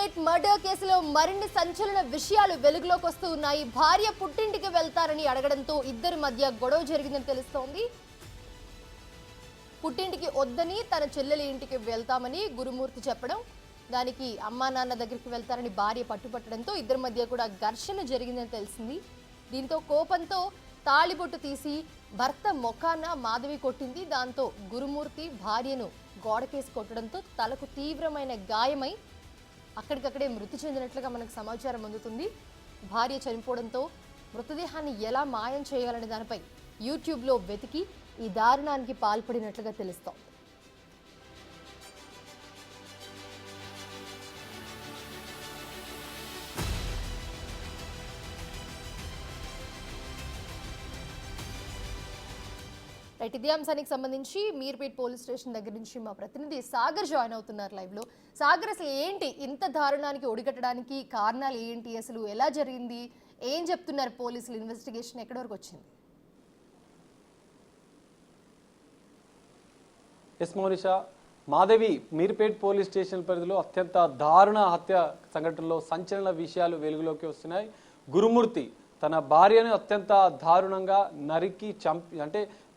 Meerpet murder కేసులో మరిన్ని సంచలన విషయాలు వెలుగులోకి వస్తూ ఉన్నాయి. భార్య పుట్టింటికి వెళ్తారని అడగడంతో ఇద్దరి మధ్య గొడవ జరిగిందని తెలుస్తోంది. పుట్టింటికి వద్దని తన చెల్లెలి ఇంటికి వెళ్తామని గురుమూర్తి చెప్పడం, దానికి అమ్మా నాన్న దగ్గరికి వెళ్తారని భార్య పట్టుపట్టడంతో ఇద్దరి మధ్య కూడా ఘర్షణ జరిగిందని తెలిసింది. దీంతో కోపంతో తాళిబొట్టు తీసి భర్త మొఖాన మాధవి కొట్టింది. దాంతో గురుమూర్తి భార్యను గోడకేసి కొట్టడంతో తలకు తీవ్రమైన గాయమై అక్కడికక్కడే మృతి చెందినట్లుగా మనకు సమాచారం అందుతుంది. భార్య చనిపోవడంతో మృతదేహాన్ని ఎలా మాయం చేయాలనే దానిపై యూట్యూబ్లో వెతికి ఈ దారుణానికి పాల్పడినట్లుగా తెలుస్తోంది. రైట్, ఇదే అంశానికి సంబంధించి మీర్పేట్ పోలీస్ స్టేషన్ దగ్గర నుంచి మా ప్రతినిధి సాగర్ జాయిన్ అవుతున్నారు లైవ్ లో. సాగర్, అసలు ఏంటి ఇంత దారుణానికి ఒడిగట్టడానికి కారణాలు ఏంటి, అసలు ఎలా జరిగింది, ఏం చెప్తున్నారు పోలీసులు, ఇన్వెస్టిగేషన్ ఎక్కడి వరకు వచ్చింది? Yes Mounisha, Madhavi Meerpet police station పరిధిలో అత్యంత దారుణ హత్య సంఘటనలో సంచలన విషయాలు వెలుగులోకి వస్తున్నాయి. గురుమూర్తి తన భార్యను అత్యంత దారుణంగా నరికి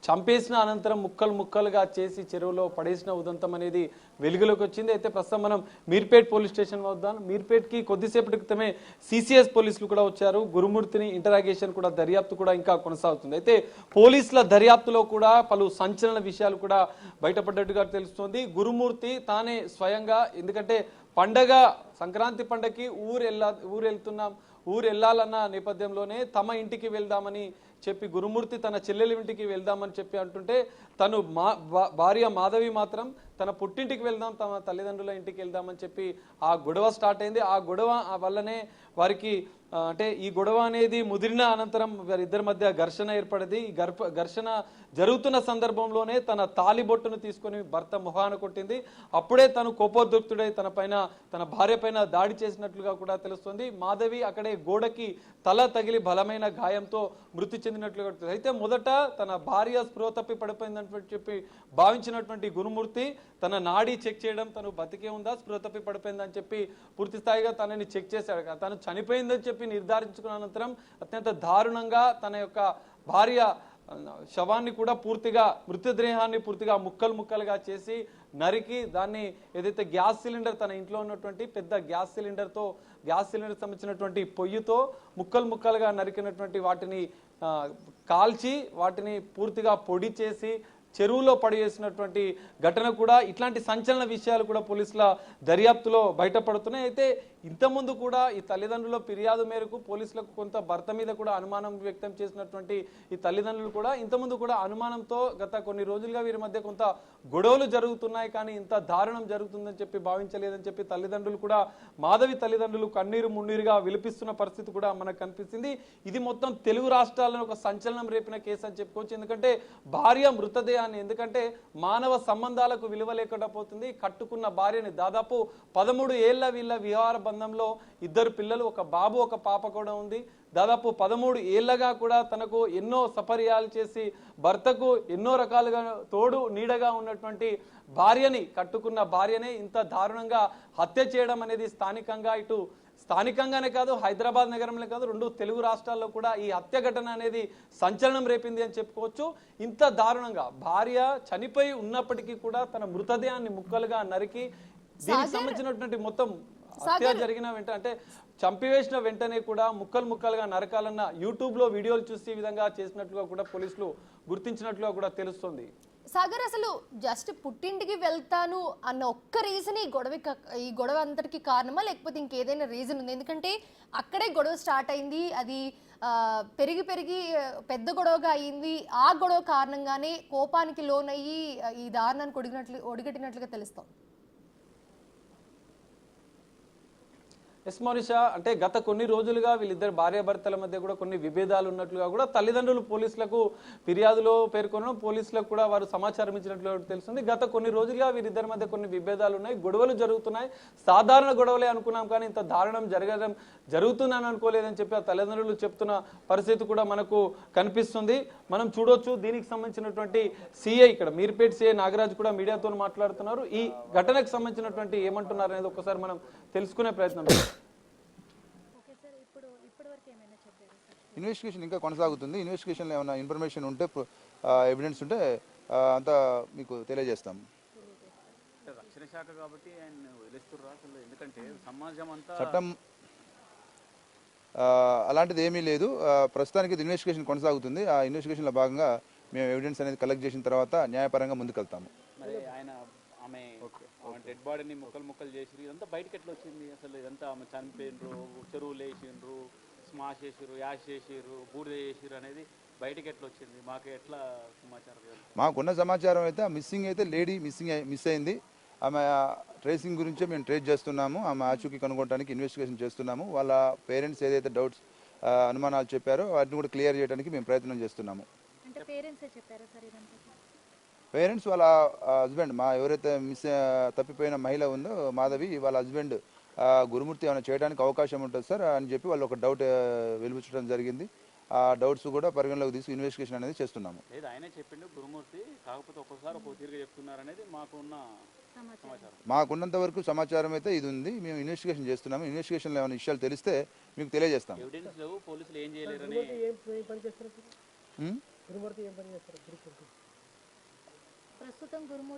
చంపేసిన అనంతరం ముక్కలు ముక్కలుగా చేసి చెరువులో పడేసిన ఉదంతం అనేది వెలుగులోకి వచ్చింది. అయితే ప్రస్తుతం మనం మీర్పేట్ పోలీస్ స్టేషన్ వద్దాం. మీర్పేట్కి కొద్దిసేపటి క్రితమే సిసిఎస్ పోలీసులు కూడా వచ్చారు. గురుమూర్తిని ఇంటరాగేషన్ కూడా దర్యాప్తు కూడా ఇంకా కొనసాగుతుంది. అయితే పోలీసుల దర్యాప్తులో కూడా పలు సంచలన విషయాలు కూడా బయటపడ్డట్టుగా తెలుస్తోంది. గురుమూర్తి తానే స్వయంగా, ఎందుకంటే పండగ సంక్రాంతి పండగకి ఊరు వెళ్ళాలన్న నేపథ్యంలోనే తమ ఇంటికి వెళ్దామని చెప్పి గురుమూర్తి తన చెల్లెలి ఇంటికి వెళ్దామని చెప్పి అంటుంటే తను భార్య మాధవి మాత్రం తన పుట్టింటికి వెళ్దాం, తమ తల్లిదండ్రుల ఇంటికి వెళ్దామని చెప్పి ఆ గొడవ స్టార్ట్ అయింది. ఆ గొడవ వల్లనే వారికి ఈ గొడవ అనేది ముదిరిన అనంతరం వారిద్దరి మధ్య ఘర్షణ ఏర్పడింది. ఈ ఘర్షణ జరుగుతున్న సందర్భంలోనే తన తాలిబొట్టును తీసుకొని భర్త మొహాన కొట్టింది. అప్పుడే తను కోపోద్రిక్తుడై తన భార్య పైన దాడి చేసినట్లుగా కూడా తెలుస్తుంది. మాధవి అక్కడే గోడకి తల తగిలి బలమైన గాయంతో మృతి చెందినట్లుగా. అయితే మొదట తన భార్య స్పృహ తప్పి పడిపోయిందని చెప్పి భావించినటువంటి గురుమూర్తి తన నాడీ చెక్ చేయడం, తను బతికే ఉందా, స్పృహ తప్పి పడిపోయిందని చెప్పి పూర్తి స్థాయిగా తనని చెక్ చేశాడు. తను చనిపోయిందని చెప్పి నిర్ధారించుకున్న అనంతరం అత్యంత దారుణంగా తన యొక్క భార్య శవాన్ని కూడా మృతదేహాన్ని పూర్తిగా ముక్కలుగా చేసి నరికి దాన్ని ఏదైతే గ్యాస్ సిలిండర్, తన ఇంట్లో ఉన్నటువంటి పెద్ద గ్యాస్ సిలిండర్ సంబంధించినటువంటి పొయ్యితో ముక్కలుగా నరికినటువంటి వాటిని కాల్చి వాటిని పూర్తిగా పొడి చేసి చెరువులో పడేసినటువంటి ఘటన కూడా, ఇట్లాంటి సంచలన విషయాలు కూడా పోలీసుల దర్యాప్తులో బయటపడుతున్నాయి. అయితే ఇంతకుముందు కూడా ఈ తల్లిదండ్రుల ఫిర్యాదు మేరకు పోలీసులకు కొంత భర్త మీద కూడా అనుమానం వ్యక్తం చేసినటువంటి ఈ తల్లిదండ్రులు కూడా ఇంతకుముందు కూడా అనుమానంతో గత కొన్ని రోజులుగా వీరి మధ్య కొంత గొడవలు జరుగుతున్నాయి, కానీ ఇంత దారుణం జరుగుతుందని చెప్పి భావించలేదని చెప్పి మాధవి తల్లిదండ్రులు కన్నీరు మున్నీరుగా విలిపిస్తున్న పరిస్థితి కూడా మనకు కనిపిస్తుంది. ఇది మొత్తం తెలుగు రాష్ట్రాలను ఒక సంచలనం రేపిన కేసు అని చెప్పుకోవచ్చు. ఎందుకంటే భార్య మృతదేహాన్ని, ఎందుకంటే మానవ సంబంధాలకు విలువ లేకుండా పోతుంది. కట్టుకున్న భార్యని దాదాపు 13 ఏళ్ల వీళ్ళ వివాహ బంధంలో ఇద్దరు పిల్లలు, ఒక బాబు ఒక పాప కూడా ఉంది. దాదాపు 13 ఏళ్లగా కూడా తనకు ఎన్నో సపర్యాలు చేసి భర్తకు ఎన్నో రకాలుగా తోడు నీడగా ఉన్నటువంటి కట్టుకున్న భార్యనే ఇంత దారుణంగా హత్య చేయడం అనేది స్థానికంగానే కాదు, హైదరాబాద్ నగరంలో కాదు, 2 తెలుగు రాష్ట్రాల్లో కూడా ఈ హత్య ఘటన అనేది సంచలనం రేపింది అని చెప్పుకోవచ్చు. ఇంత దారుణంగా భార్య చనిపోయి ఉన్నప్పటికీ కూడా తన మృతదేహాన్ని ముక్కలుగా నరికి దీనికి సంబంధించినటువంటి మొత్తం హత్య జరిగిన వెంటనే, అంటే చంపివేసిన వెంటనే కూడా ముక్కలుగా నరకాలన్న యూట్యూబ్ లో వీడియోలు చూసి ఈ విధంగా చేసినట్లుగా కూడా పోలీసులు గుర్తించినట్లుగా కూడా తెలుస్తుంది. సాగర్, అసలు జస్ట్ పుట్టింటికి వెళ్తాను అన్న ఒక్క రీజన్ ఈ గొడవ అంతటికి కారణమా, లేకపోతే ఇంకేదైనా రీజన్ ఉంది? ఎందుకంటే అక్కడే గొడవ స్టార్ట్ అయింది, అది పెరిగి పెద్ద గొడవగా అయింది. ఆ గొడవ కారణంగానే కోపానికి లోనయ్యి ఈ దారుణానికి ఒడిగట్టినట్లుగా తెలుస్తోంది. ఎస్ మౌనిషా, అంటే గత కొన్ని రోజులుగా వీళ్ళిద్దరు భార్యాభర్తల మధ్య కూడా కొన్ని విభేదాలు ఉన్నట్లుగా కూడా తల్లిదండ్రులు పోలీసులకు ఫిర్యాదులో పేర్కొనడం, పోలీసులకు కూడా వారు సమాచారం ఇచ్చినట్లుగా తెలుస్తుంది. గత కొన్ని రోజులుగా వీరిద్దరి మధ్య కొన్ని విభేదాలు ఉన్నాయి, గొడవలు జరుగుతున్నాయి. సాధారణ గొడవలే అనుకున్నాం, కానీ ఇంత దారుణం జరుగుతుందని అనుకోలేదని చెప్పి ఆ తల్లిదండ్రులు చెప్తున్న పరిస్థితి కూడా మనకు కనిపిస్తుంది. మనం చూడొచ్చు. దీనికి సంబంధించినటువంటి సిఐ, ఇక్కడ మీర్పేట్ సిఐ నాగరాజ్ కూడా మీడియాతో మాట్లాడుతున్నారు. ఈ ఘటనకు సంబంధించినటువంటి ఏమంటున్నారు అనేది ఒకసారి మనం తెలుసుకునే ప్రయత్నం చేస్తాం. ఇన్వెస్టిగేషన్ ఇంకా కొనసాగుతుంది. ఇన్వెస్టిగేషన్లో ఏమైనా ఇన్ఫర్మేషన్ ఉంటే ఎవిడెన్స్ ఉంటే అంతా మీకు తెలియజేస్తాం. రక్షణ శాఖ కాబట్టి ఆయన వదిలేస్తుర్రా అసలు? ఎందుకంటే సమాజం అంతా చట్టం అలాంటిది ఏమీ లేదు. ప్రస్తుతానికి ఇది ఇన్వెస్టిగేషన్ కొనసాగుతుంది. ఆ ఇన్వెస్టిగేషన్లో భాగంగా మేము ఎవిడెన్స్ అనేది కలెక్ట్ చేసిన తర్వాత న్యాయపరంగా ముందుకెళ్తాము. మరి ఆమె డెడ్ బాడీని ముక్కలు చేసి ఇదంతా బయటకు ఎట్లా వచ్చింది అసలు? ఇదంతా ఆమె చనిపోయినరు, చెరువులు వేసిండ్రు, స్మాష్ చేసిర్రు, యాష్ చేసిర్రు, బూడిద చేసిర్రు అనేది బయటకు ఎట్లా వచ్చింది? మాకు ఎట్లా సమాచారం? మాకున్న సమాచారం అయితే మిస్సింగ్ అయితే లేడీ మిస్ అయింది. ఆమె ట్రేసింగ్ గురించే మేము ట్రేస్ చేస్తున్నాము. ఆమె ఆచూకీ కనుగొనడానికి ఇన్వెస్టిగేషన్ చేస్తున్నాము. వాళ్ళ పేరెంట్స్ ఏదైతే డౌట్స్ అనుమానాలు చెప్పారో వాటిని కూడా క్లియర్ చేయడానికి మేము ప్రయత్నం చేస్తున్నాము. పేరెంట్స్ వాళ్ళ హస్బెండ్ ఎవరైతే తప్పిపోయిన మహిళ ఉందో మాధవి, వాళ్ళ హస్బెండ్ గురుమూర్తి ఏమైనా చేయడానికి అవకాశం ఉంటుంది సార్ అని చెప్పి వాళ్ళు ఒక డౌట్ వెలిపించడం జరిగింది. ఆ డౌట్స్ కూడా పరిగణలోకి తీసుకు ఇన్వెస్టిగేషన్ అనేది చేస్తున్నాము. లేదు ఆయనే చెప్పిండు గురుమూర్తి, కాకపోతే ఒక్కోసారి ఒక్కో తీరుగా చెప్తున్నారు అనేది మాకున్నంత వరకు సమాచారం అయితే ఇది ఉంది. మేము ఇన్వెస్టిగేషన్ చేస్తున్నాము. ఇన్వెస్టిగేషన్లో ఏమైనా విషయాలు తెలిస్తే మీకు తెలియజేస్తాం. ఎవిడెన్స్ లేవు, పోలీసులు ఏం చేయలేరు.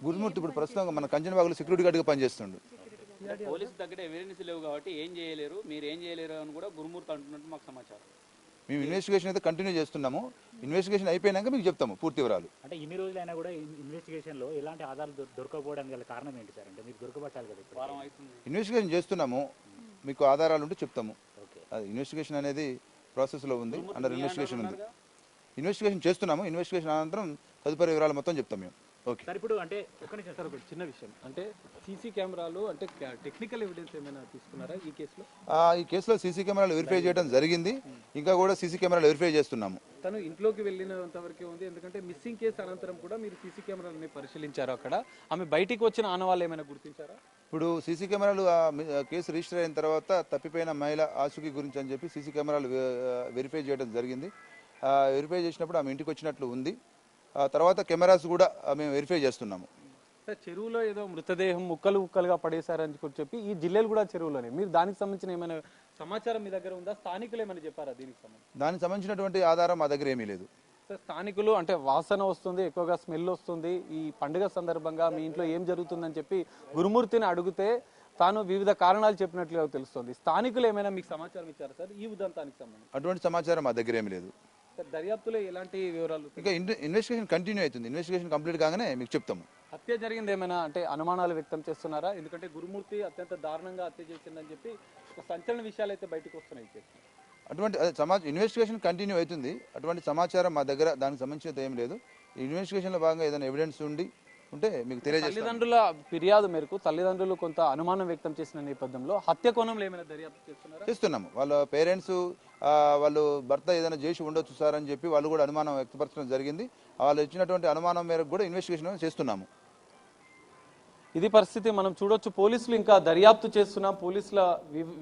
గురుమూర్తి ఇప్పుడు ప్రస్తుతం మన కంచనబాగులో సెక్యూరిటీ గార్డ్గా పనిచేస్తుండు. పోలీసు దగ్గర ఎవిడెన్స్ లేవు కాబట్టి ఏం చేయలేరు, మీరు ఏం చేయలేరు అని కూడా గురుమూర్తి అంటున్నట్టు మాకు సమాచారం. మేము ఇన్వెస్టిగేషన్ అయితే కంటిన్యూ చేస్తున్నాము. ఇన్వెస్టిగేషన్ అయిపోయినాక మీకు చెప్తాము పూర్తి వివరాలు. అంటే ఇన్ని రోజులైనా కూడా ఇన్వెస్టిగేషన్లో ఎలాంటి ఆధారాలు దొరకపోవడానికి గల కారణం ఏంటి సార్? అంటే మీకు దొరకబట్టాలి కదా. వారం అవుతుంది ఇన్వెస్టిగేషన్ చేస్తున్నాము. మీకు ఆధారాలు ఉంటే చెప్తాము. అది ఇన్వెస్టిగేషన్ అనేది ప్రాసెస్లో ఉంది, అండర్ ఇన్వెస్టిగేషన్ ఉంది. ఇన్వెస్టిగేషన్ చేస్తున్నాము. ఇన్వెస్టిగేషన్ అనంతరం తదుపరి వివరాలు మొత్తం చెప్తాం మేము. ఓకే సార్, ఇప్పుడు అంటే ఒక్క నిమిషం సార్, ఒక చిన్న విషయం అంటే సీసీ కెమెరాలు అంటే టెక్నికల్ ఎవిడెన్స్ ఏమైనా తీసుకున్నారా ఈ కేసులో? ఈ కేసులో సీసీ కెమెరాలు వెరిఫై చేయడం జరిగింది. ఇంకా కూడా సీసీ కెమెరాలు వెరిఫై చేస్తున్నాము. తను ఇంట్లోకి వెళ్ళినంత వరకే ఉంది. ఎందుకంటే మిస్సింగ్ కేసు అనంతరం కూడా మీరు సీసీ కెమెరాలని పరిశీలించారు. అక్కడ ఆమె బయటికి వచ్చిన ఆనవాళ్ళు ఏమైనా గుర్తించారా? ఇప్పుడు సీసీ కెమెరాలు కేసు రిజిస్టర్ అయిన తర్వాత తప్పిపోయిన మహిళ ఆచూకీ గురించి అని చెప్పి సీసీ కెమెరాలు వెరిఫై చేయడం జరిగింది. వెరిఫై చేసినప్పుడు ఆమె ఇంటికి వచ్చినట్లు ఉంది. తర్వాత కెమెరాస్ కూడా మేము వెరిఫై చేస్తున్నాము. చెరువులో ఏదో మృతదేహం ముక్కలుగా పడేశారని చెప్పి ఈ జిల్లాలు కూడా చెరువులోనే, మీరు దానికి సంబంధించిన ఏమైనా సమాచారం మీ దగ్గర ఉందా? స్థానికులు ఏమైనా చెప్పారా దీనికి సంబంధించి? దానికి సంబంధించినటువంటి ఆధారం మా దగ్గర ఏమీ లేదు సార్. స్థానికులు అంటే వాసన వస్తుంది, ఎక్కువగా స్మెల్ వస్తుంది, ఈ పండుగ సందర్భంగా మీ ఇంట్లో ఏం జరుగుతుందని చెప్పి గురుమూర్తిని అడిగితే తాను వివిధ కారణాలు చెప్పినట్లుగా తెలుస్తుంది. స్థానికులు ఏమైనా మీకు సమాచారం ఇచ్చారా సార్ ఈ ఉదంతానికి సంబంధించి? అటువంటి సమాచారం మా దగ్గర ఏమీ లేదు. దర్యాప్తులో ఎలాంటి వివరాలు? ఇంకా ఇన్వెస్టిగేషన్ కంటిన్యూ అవుతుంది. ఇన్వెస్టిగేషన్ కంప్లీట్ కాగానే మీకు చెప్తాము. హత్య జరిగింది ఏమైనా అంటే అనుమానాలు వ్యక్తం చేస్తున్నారా? ఎందుకంటే గురుమూర్తి అత్యంత దారుణంగా హత్య చేసిందని చెప్పి ఒక సంచలన విషయాలు అయితే బయటకు వస్తున్నాయి. అటువంటి ఇన్వెస్టిగేషన్ కంటిన్యూ అవుతుంది. అటువంటి సమాచారం మా దగ్గర దానికి సంబంధించినది ఏం లేదు. ఇన్వెస్టిగేషన్లో భాగంగా ఏదైనా ఎవిడెన్స్ ఉంటే మీకు తెలియజేస్తాం. తల్లిదండ్రుల ఫిర్యాదు మేరకు తల్లిదండ్రులు కొంత అనుమానం వ్యక్తం చేసిన నేపథ్యంలో హత్య కోణంలో ఏమైనా దర్యాప్తు చేస్తున్నాము. వాళ్ళ పేరెంట్స్ వాళ్ళు భర్త ఏదైనా చేసి ఉండొచ్చు సార్ అని చెప్పి వాళ్ళు కూడా అనుమానం వ్యక్తపరచడం జరిగింది. వాళ్ళు ఇచ్చినటువంటి అనుమానం మేరకు కూడా ఇన్వెస్టిగేషన్ చేస్తున్నాము. ఇది పరిస్థితి మనం చూడొచ్చు. పోలీసులు ఇంకా దర్యాప్తు చేస్తున్నా, పోలీసుల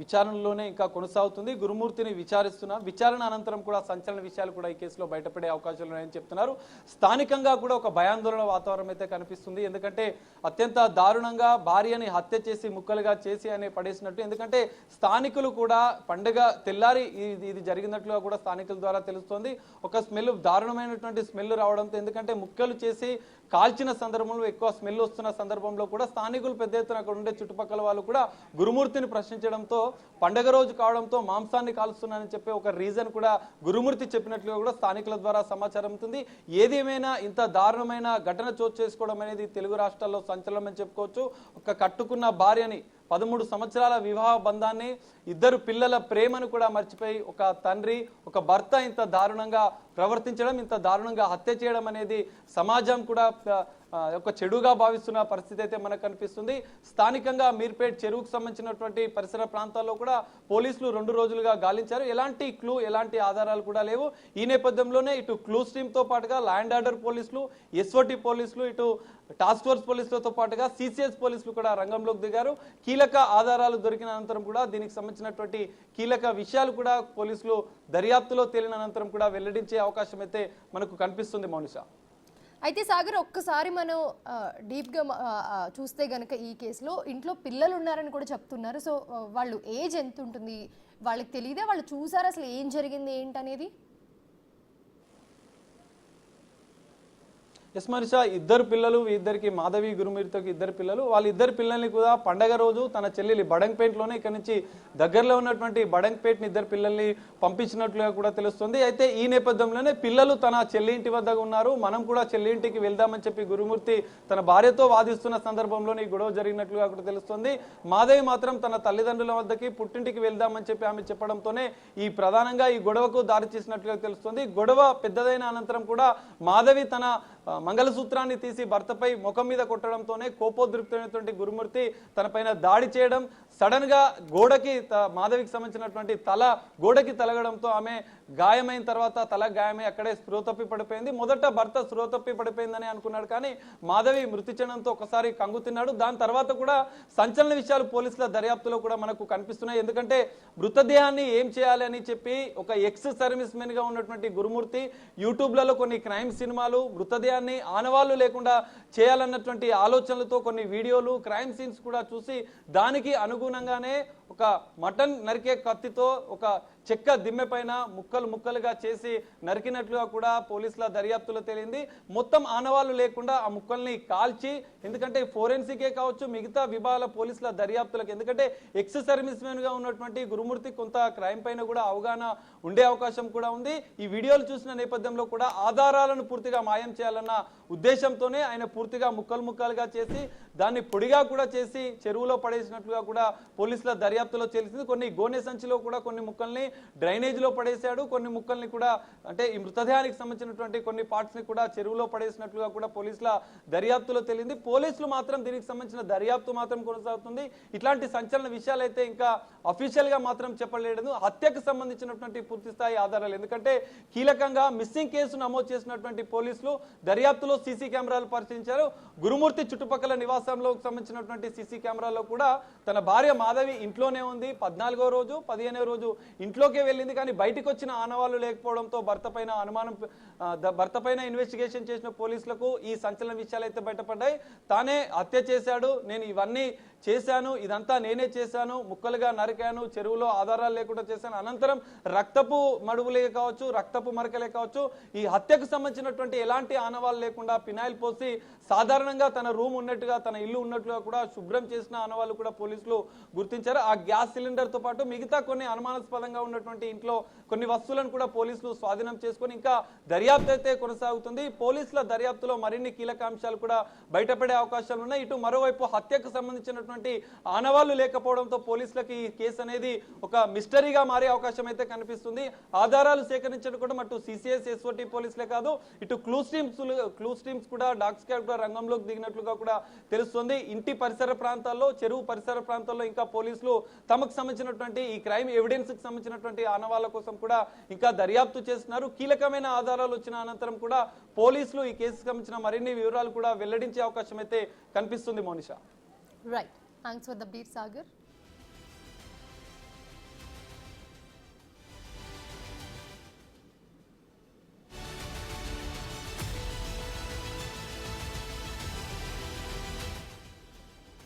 విచారణలోనే ఇంకా కొనసాగుతుంది. గురుమూర్తిని విచారిస్తున్నా, విచారణ అనంతరం కూడా సంచలన విషయాలు కూడా ఈ కేసులో బయటపడే అవకాశాలు ఉన్నాయని చెప్తున్నారు. స్థానికంగా కూడా ఒక భయాందోళన వాతావరణం అయితే కనిపిస్తుంది. ఎందుకంటే అత్యంత దారుణంగా భార్యని హత్య చేసి ముక్కలుగా చేసి అనే పడేసినట్టు. ఎందుకంటే స్థానికులు కూడా పండుగ తెల్లారి ఇది జరిగినట్లుగా కూడా స్థానికుల ద్వారా తెలుస్తోంది. ఒక స్మెల్, దారుణమైనటువంటి స్మెల్ రావడంతో, ఎందుకంటే ముక్కలు చేసి కాల్చిన సందర్భంలో ఎక్కువ స్మెల్ వస్తున్న సందర్భంలో కూడా స్థానికులు పెద్ద ఎత్తున అక్కడ ఉండే చుట్టుపక్కల వాళ్ళు కూడా గురుమూర్తిని ప్రశ్నించడంతో, పండగ రోజు కావడంతో మాంసాన్ని కాలుస్తున్నానని చెప్పి ఒక రీజన్ కూడా గురుమూర్తి చెప్పినట్లుగా కూడా స్థానికుల ద్వారా సమాచారం అవుతుంది. ఏది ఏమైనా ఇంత దారుణమైన ఘటన చోటు చేసుకోవడం అనేది తెలుగు రాష్ట్రాల్లో సంచలనం చెప్పుకోవచ్చు. ఒక కట్టుకున్న భార్యని 13 సంవత్సరాల వివాహ బంధాన్ని, ఇద్దరు పిల్లల ప్రేమను కూడా మర్చిపోయి ఒక తండ్రి, ఒక భర్త ఇంత దారుణంగా ప్రవర్తించడం, ఇంత దారుణంగా హత్య చేయడం అనేది సమాజం కూడా ఒక చెడుగా భావిస్తున్న పరిస్థితి అయితే మనకు కనిపిస్తుంది. స్థానికంగా మీర్పేట్ చెరువుకు సంబంధించినటువంటి పరిసర ప్రాంతాల్లో కూడా పోలీసులు 2 రోజులుగా గాలించారు. ఎలాంటి క్లూ, ఎలాంటి ఆధారాలు కూడా లేవు. ఈ నేపథ్యంలోనే ఇటు క్లూస్ టీంతో పాటుగా ల్యాండ్ ఆర్డర్ పోలీసులు, ఎస్ఓటి పోలీసులు, ఇటు టాస్క్ ఫోర్స్ పోలీసులతో పాటుగా సిసిఎస్ పోలీసులు కూడా రంగంలోకి దిగారు. కీలక ఆధారాలు దొరికిన అనంతరం కూడా దీనికి సంబంధించినటువంటి కీలక విషయాలు కూడా పోలీసులు దర్యాప్తులో తేలిన అనంతరం కూడా వెల్లడించే అవకాశం అయితే మనకు కనిపిస్తుంది. మౌనిష, అయితే సాగర్ ఒక్కసారి మనం డీప్గా చూస్తే గనక ఈ కేసులో ఇంట్లో పిల్లలు ఉన్నారని కూడా చెప్తున్నారు. సో వాళ్ళు ఏజ్ ఎంత ఉంటుంది, వాళ్ళకి తెలియదా, వాళ్ళు చూసారు అసలు ఏం జరిగింది ఏంటనేది? ఎస్ మనీషా, ఇద్దరు పిల్లలు, ఇద్దరికి మాధవి గురుమూర్తికి ఇద్దరు పిల్లలు. వాళ్ళిద్దరు పిల్లల్ని కూడా పండగ రోజు తన చెల్లెలి బడంగ్పేటలోనే ఇక్కడ నుంచి దగ్గరలో ఉన్నటువంటి బడంగ్పేటని ఇద్దరు పిల్లల్ని పంపించినట్లుగా కూడా తెలుస్తుంది. అయితే ఈ నేపథ్యంలోనే పిల్లలు తన చెల్లి ఇంటి వద్ద ఉన్నారు, మనం కూడా చెల్లి ఇంటికి వెళ్దామని చెప్పి గురుమూర్తి తన భార్యతో వాదిస్తున్న సందర్భంలోనే ఈ గొడవ జరిగినట్లుగా కూడా తెలుస్తుంది. మాధవి మాత్రం తన తల్లిదండ్రుల వద్దకి పుట్టింటికి వెళ్దామని చెప్పి ఆమె చెప్పడంతోనే ఈ ప్రధానంగా ఈ గొడవకు దారి తీసినట్లుగా తెలుస్తుంది. గొడవ పెద్దదైన అనంతరం కూడా మాధవి తన మంగళసూత్రాన్ని తీసి భర్తపై ముఖం మీద కొట్టడంతోనే కోపోద్రిక్తమైనటువంటి గురుమూర్తి తన పైన దాడి చేయడం, సడన్ గా గోడకి మాధవికి సంబంధించినటువంటి తల గోడకి తలగడంతో ఆమె గాయమైన తర్వాత తల గాయమై అక్కడే స్పృహ తప్పి పడిపోయింది. మొదట భర్త స్పృహ తప్పి పడిపోయిందని అనుకున్నాడు, కానీ మాధవి మృతి చెందడంతో ఒకసారి కంగు తిన్నాడు. దాని తర్వాత కూడా సంచలన విషయాలు పోలీసుల దర్యాప్తులో కూడా మనకు కనిపిస్తున్నాయి. ఎందుకంటే మృతదేహాన్ని ఏం చేయాలి అని చెప్పి ఒక ఎక్స్ సర్వీస్ మెన్ గా ఉన్నటువంటి గురుమూర్తి యూట్యూబ్లలో కొన్ని క్రైమ్ సినిమాలు, మృతదేహాన్ని ఆనవాళ్లు లేకుండా చేయాలన్నటువంటి ఆలోచనలతో కొన్ని వీడియోలు, క్రైమ్ సీన్స్ కూడా చూసి దానికి అనుగుణంగానే ఒక మటన్ నరికే కత్తితో ఒక చెక్క దిమ్మె పైన ముక్కలు ముక్కలుగా చేసి నరికినట్లుగా కూడా పోలీసుల దర్యాప్తులో తేలింది. మొత్తం ఆనవాళ్లు లేకుండా ఆ ముక్కల్ని కాల్చి, ఎందుకంటే ఫోరెన్సికే కావచ్చు మిగతా విభాగాల పోలీసుల దర్యాప్తులకు, ఎందుకంటే ఎక్స్ సర్వీస్ మెన్ గా ఉన్నటువంటి గురుమూర్తి కొంత క్రైమ్ పైన కూడా అవగాహన ఉండే అవకాశం కూడా ఉంది. ఈ వీడియోలు చూసిన నేపథ్యంలో కూడా ఆధారాలను పూర్తిగా మాయం చేయాలన్న ఉద్దేశంతోనే ఆయన పూర్తిగా ముక్కలు ముక్కలుగా చేసి దాన్ని పొడిగా కూడా చేసి చెరువులో పడేసినట్లుగా కూడా పోలీసుల దర్యాప్తులో తెలిసింది. కొన్ని గోనె సంచిలో కూడా కొన్ని ముక్కల్ని డ్రైనేజ్ లో పడేశాడు, కొన్ని ముక్కల్ని కూడా అంటే ఈ మృతదేహానికి సంబంధించినటువంటి కొన్ని పార్ట్స్ ని కూడా చెరువులో పడేసినట్లుగా కూడా పోలీసుల దర్యాప్తులో తెలిసింది. పోలీసులు మాత్రం దీనికి సంబంధించిన దర్యాప్తు మాత్రం కొనసాగుతుంది. ఇట్లాంటి సంచలన విషయాలు అయితే ఇంకా అఫీషియల్ గా మాత్రం చెప్పలేదు. హత్యకు సంబంధించినటువంటి పూర్తి స్థాయి ఆధారాలు, ఎందుకంటే కీలకంగా మిస్సింగ్ కేసు నమోదు చేసినటువంటి పోలీసులు దర్యాప్తులో సీసీ కెమెరాలు పరిశీలించారు. గురుమూర్తి చుట్టుపక్కల నివాసంలో సంబంధించినటువంటి సీసీ కెమెరాలో కూడా తన భార్య మాధవి ఇంట్లోనే ఉంది. 14వ రోజు 15వ రోజు ఇంట్లోకే వెళ్ళింది, కానీ బయటకు వచ్చిన ఆనవాళ్లు లేకపోవడంతో భర్త పైన ఇన్వెస్టిగేషన్ చేసిన పోలీసులకు ఈ సంచలన విషయాలు అయితే బయటపడ్డాయి. తానే హత్య చేశాడు, నేను ఇవన్నీ చేశాను, ఇదంతా నేనే చేశాను, ముక్కలుగా నరికాను, చెరువులో ఆధారాలు లేకుండా చేశాను, అనంతరం రక్తపు మడుగులే కావచ్చు, రక్తపు మరకలే కావచ్చు, ఈ హత్యకు సంబంధించినటువంటి ఎలాంటి ఆనవాళ్ళు లేకుండా ఫినాయిల్ పోసి సాధారణంగా తన రూమ్ ఉన్నట్టుగా, తన ఇల్లు ఉన్నట్లుగా కూడా శుభ్రం చేసిన ఆనవాళ్ళు కూడా పోలీసులు గుర్తించారు. ఆ గ్యాస్ సిలిండర్ తో పాటు మిగతా కొన్ని అనుమానాస్పదంగా ఉన్నటువంటి ఇంట్లో కొన్ని వస్తువులను కూడా పోలీసులు స్వాధీనం చేసుకొని ఇంకా దర్యాప్తు అయితే కొనసాగుతుంది. పోలీసుల దర్యాప్తులో మరిన్ని కీలక అంశాలు కూడా బయటపడే అవకాశాలు ఉన్నాయి. ఇటు మరోవైపు హత్యకు సంబంధించినటువంటి ఆనవాళ్లు లేకపోవడంతో పోలీసులకి ఈ కేసు అనేది ఒక మిస్టరీగా మారే అవకాశం అయితే కనిపిస్తుంది. ఆధారాలు సేకరించడం కూడా అటు సిసిఎస్ ఎస్ఓటి పోలీసులే కాదు, ఇటు క్లూస్ టీమ్స్ కూడా డాగ్ స్క్వాడ్ కూడా రంగంలోకి దిగినట్లుగా కూడా తెలుస్తుంది. ఇంటి పరిసర ప్రాంతాల్లో, చెరువు పరిసర ప్రాంతాల్లో ఇంకా పోలీసులు తమకు సంబంధించినటువంటి ఈ క్రైమ్ ఎవిడెన్స్ కి సంబంధించినటువంటి ఆనవాళ్ల కోసం కూడా ఇంకా దర్యాప్తు చేస్తున్నారు. కీలకమైన ఆధారాలు వచ్చిన అనంతరం కూడా పోలీసులు ఈ కేసుకు సంబంధించిన మరిన్ని వివరాలు కూడా వెల్లడించే అవకాశం అయితే కనిపిస్తుంది. Monisha, right, thanks for the update Sagar.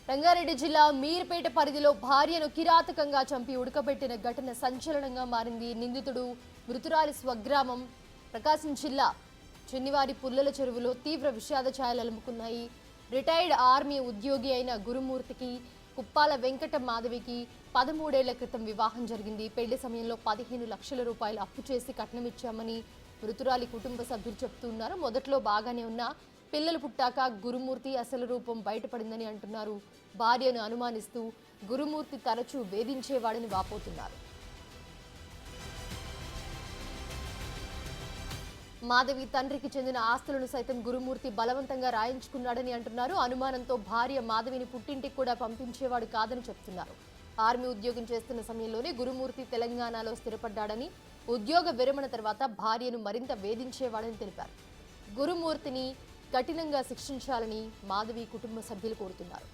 Rangareddy జిల్లా మీర్పేట పరిధిలో భార్యను కిరాతకంగా చంపి ఉడకబెట్టిన ఘటన సంచలనంగా మారింది. నిందితుడు మృతురాలి స్వగ్రామం ప్రకాశం జిల్లా చెన్నివారి పుల్లల చెరువులో తీవ్ర విషాద ఛాయలు అలుముకున్నాయి. రిటైర్డ్ ఆర్మీ ఉద్యోగి అయిన గురుమూర్తికి కుప్పాల వెంకట మాధవికి 13 ఏళ్ల క్రితం వివాహం జరిగింది. పెళ్లి సమయంలో 15 లక్షల రూపాయలు అప్పు చేసి కట్నం ఇచ్చామని మృతురాలి కుటుంబ సభ్యులు చెప్తున్నారు. మొదట్లో బాగానే ఉన్నా పిల్లలు పుట్టాక గురుమూర్తి అసలు రూపం బయటపడిందని అంటున్నారు. భార్యను అనుమానిస్తూ గురుమూర్తి తరచూ వేధించేవాడని వాపోతున్నారు. మాధవి తండ్రికి చెందిన ఆస్తులను సైతం గురుమూర్తి బలవంతంగా రాయించుకున్నాడని అంటున్నారు. అనుమానంతో భార్య మాధవిని పుట్టింటికి కూడా పంపించేవాడు కాదని చెప్తున్నారు. ఆర్మీ ఉద్యోగం చేస్తున్న సమయంలోనే గురుమూర్తి తెలంగాణలో స్థిరపడ్డాడని, ఉద్యోగ విరమణ తర్వాత భార్యను మరింత వేధించేవాడని తెలిపారు. గురుమూర్తిని కఠినంగా శిక్షించాలని మాధవి కుటుంబ సభ్యులు కోరుతున్నారు.